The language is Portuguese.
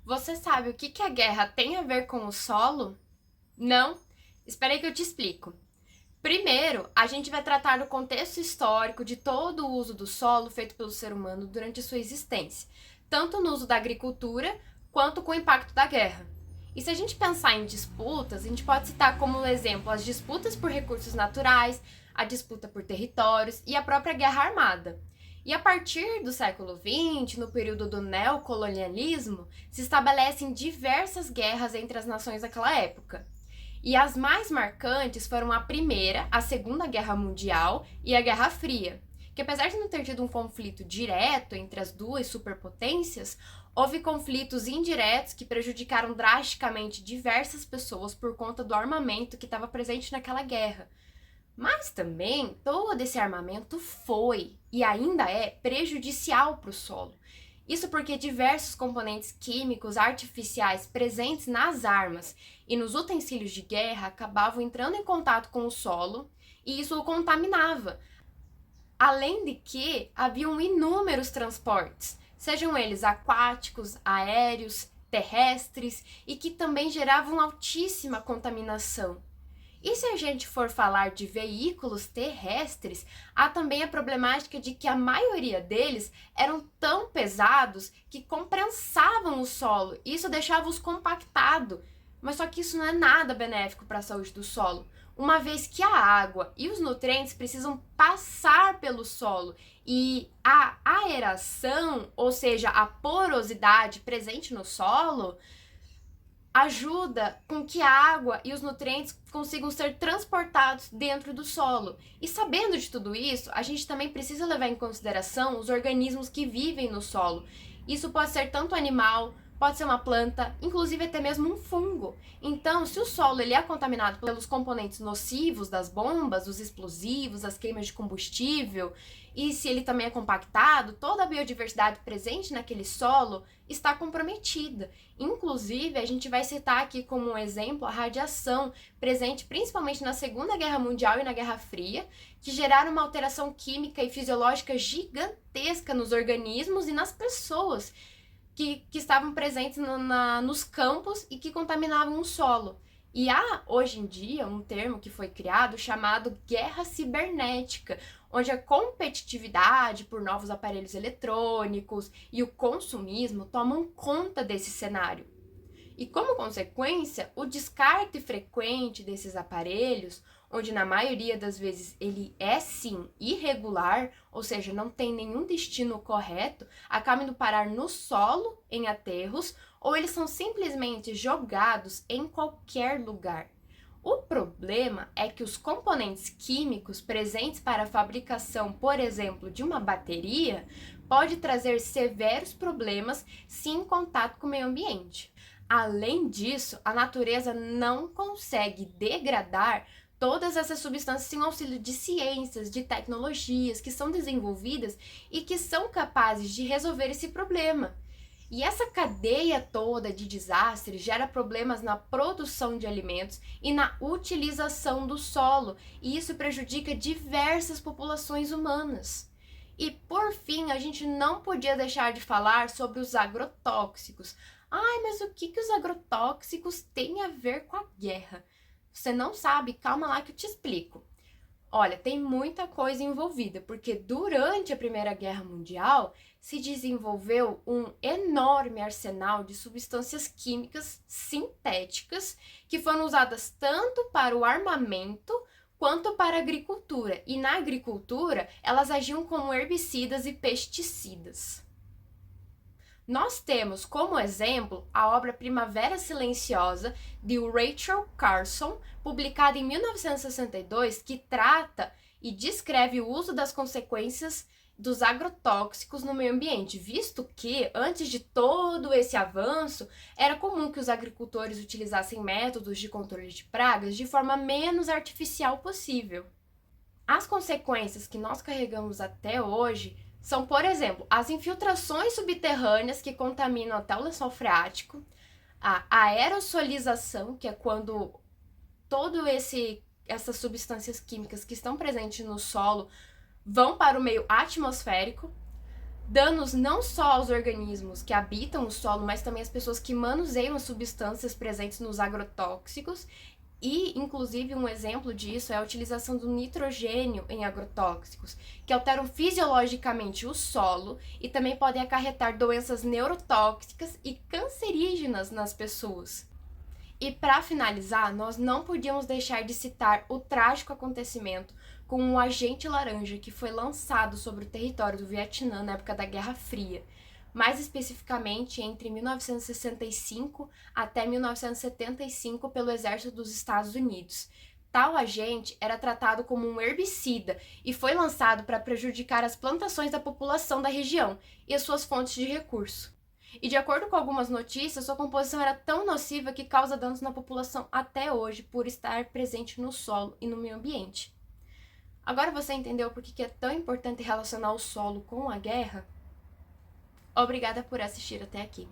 Você sabe o que a guerra tem a ver com o solo? Não? Espera aí que eu te explico. Primeiro, a gente vai tratar do contexto histórico de todo o uso do solo feito pelo ser humano durante sua existência, tanto no uso da agricultura quanto com o impacto da guerra. E se a gente pensar em disputas, a gente pode citar como exemplo as disputas por recursos naturais, a disputa por territórios e a própria guerra armada. E a partir do século XX, no período do neocolonialismo, se estabelecem diversas guerras entre as nações daquela época. E as mais marcantes foram a Primeira, a Segunda Guerra Mundial e a Guerra Fria, que apesar de não ter tido um conflito direto entre as duas superpotências, houve conflitos indiretos que prejudicaram drasticamente diversas pessoas por conta do armamento que estava presente naquela guerra. Mas também todo esse armamento foi e ainda é prejudicial para o solo. Isso porque diversos componentes químicos artificiais presentes nas armas e nos utensílios de guerra acabavam entrando em contato com o solo e isso o contaminava. Além de que haviam inúmeros transportes, sejam eles aquáticos, aéreos, terrestres, e que também geravam altíssima contaminação. E se a gente for falar de veículos terrestres, há também a problemática de que a maioria deles eram tão pesados que comprensavam o solo, e isso deixava-os compactado. Mas só que isso não é nada benéfico para a saúde do solo, uma vez que a água e os nutrientes precisam passar pelo solo e a aeração, ou seja, a porosidade presente no solo, ajuda com que a água e os nutrientes consigam ser transportados dentro do solo. E sabendo de tudo isso, a gente também precisa levar em consideração os organismos que vivem no solo. Isso pode ser tanto animal, pode ser uma planta, inclusive até mesmo um fungo. Então, se o solo ele é contaminado pelos componentes nocivos das bombas, os explosivos, as queimas de combustível, e se ele também é compactado, toda a biodiversidade presente naquele solo está comprometida. Inclusive, a gente vai citar aqui como um exemplo a radiação presente principalmente na Segunda Guerra Mundial e na Guerra Fria, que geraram uma alteração química e fisiológica gigantesca nos organismos e nas pessoas que estavam presentes nos campos e que contaminavam o solo. E há, hoje em dia, um termo que foi criado chamado guerra cibernética, onde a competitividade por novos aparelhos eletrônicos e o consumismo tomam conta desse cenário. E como consequência, o descarte frequente desses aparelhos, onde na maioria das vezes ele é sim irregular, ou seja, não tem nenhum destino correto, acaba indo parar no solo, em aterros, ou eles são simplesmente jogados em qualquer lugar. O problema é que os componentes químicos presentes para a fabricação, por exemplo, de uma bateria, pode trazer severos problemas se em contato com o meio ambiente. Além disso, a natureza não consegue degradar todas essas substâncias sem auxílio de ciências, de tecnologias que são desenvolvidas e que são capazes de resolver esse problema. E essa cadeia toda de desastres gera problemas na produção de alimentos e na utilização do solo, e isso prejudica diversas populações humanas. E por fim, a gente não podia deixar de falar sobre os agrotóxicos. Ai, mas o que os agrotóxicos têm a ver com a guerra? Você não sabe? Calma lá que eu te explico. Olha, tem muita coisa envolvida, porque durante a Primeira Guerra Mundial se desenvolveu um enorme arsenal de substâncias químicas sintéticas que foram usadas tanto para o armamento quanto para a agricultura. E na agricultura, elas agiam como herbicidas e pesticidas. Nós temos como exemplo a obra Primavera Silenciosa, de Rachel Carson, publicada em 1962, que trata e descreve o uso das consequências dos agrotóxicos no meio ambiente, visto que, antes de todo esse avanço, era comum que os agricultores utilizassem métodos de controle de pragas de forma menos artificial possível. As consequências que nós carregamos até hoje são, por exemplo, as infiltrações subterrâneas que contaminam até o lençol freático, a aerossolização, que é quando essas substâncias químicas que estão presentes no solo vão para o meio atmosférico, Danos não só aos organismos que habitam o solo, mas também às pessoas que manuseiam as substâncias presentes nos agrotóxicos. E, inclusive, um exemplo disso é a utilização do nitrogênio em agrotóxicos, que alteram fisiologicamente o solo e também podem acarretar doenças neurotóxicas e cancerígenas nas pessoas. E para finalizar, nós não podíamos deixar de citar o trágico acontecimento com o Agente Laranja que foi lançado sobre o território do Vietnã na época da Guerra Fria, mais especificamente entre 1965 até 1975 pelo Exército dos Estados Unidos. Tal agente era tratado como um herbicida e foi lançado para prejudicar as plantações da população da região e as suas fontes de recurso. E de acordo com algumas notícias, sua composição era tão nociva que causa danos na população até hoje por estar presente no solo e no meio ambiente. Agora você entendeu por que é tão importante relacionar o solo com a guerra? Obrigada por assistir até aqui.